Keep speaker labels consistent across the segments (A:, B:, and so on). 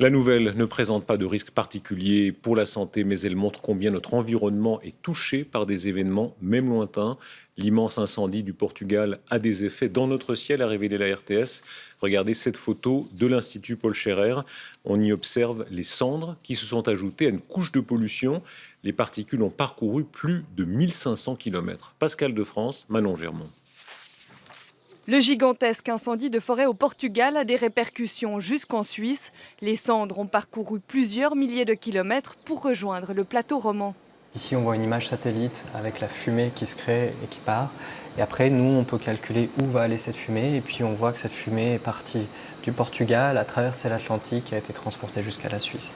A: La nouvelle ne présente pas de risque particulier pour la santé, mais elle montre combien notre environnement est touché par des événements, même lointains. L'immense incendie du Portugal a des effets dans notre ciel, a révélé la RTS. Regardez cette photo de l'Institut Paul Scherrer. On y observe les cendres qui se sont ajoutées à une couche de pollution. Les particules ont parcouru plus de 1500 km. Pascal de France, Manon Germont.
B: Le gigantesque incendie de forêt au Portugal a des répercussions jusqu'en Suisse. Les cendres ont parcouru plusieurs milliers de kilomètres pour rejoindre le plateau roman.
C: Ici, on voit une image satellite avec la fumée qui se crée et qui part. Et après, nous, on peut calculer où va aller cette fumée. Et puis, on voit que cette fumée est partie du Portugal, a traversé l'Atlantique et a été transportée jusqu'à la Suisse.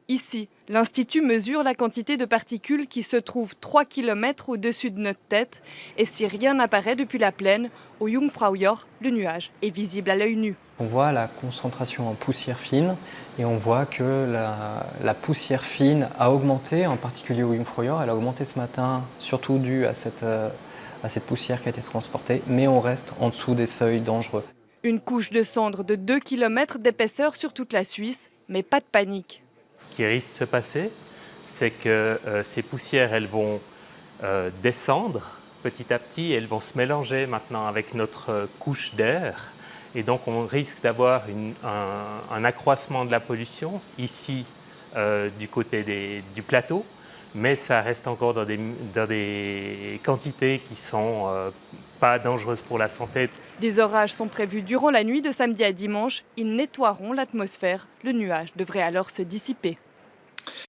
B: Ici, l'Institut mesure la quantité de particules qui se trouvent 3 km au-dessus de notre tête. Et si rien n'apparaît depuis la plaine, au Jungfraujoch, le nuage est visible à l'œil nu.
C: On voit la concentration en poussière fine et on voit que la poussière fine a augmenté, en particulier au Jungfraujoch. Elle a augmenté ce matin, surtout dû à cette poussière qui a été transportée, mais on reste en dessous des seuils dangereux.
B: Une couche de cendres de 2 km d'épaisseur sur toute la Suisse, mais pas de panique.
D: Ce qui risque de se passer, c'est que ces poussières, elles vont descendre petit à petit, elles vont se mélanger maintenant avec notre couche d'air. Et donc on risque d'avoir un accroissement de la pollution ici du côté du plateau, mais ça reste encore dans des quantités qui ne sont pas dangereuses pour la santé.
B: Des orages sont prévus durant la nuit de samedi à dimanche. Ils nettoieront l'atmosphère. Le nuage devrait alors se dissiper.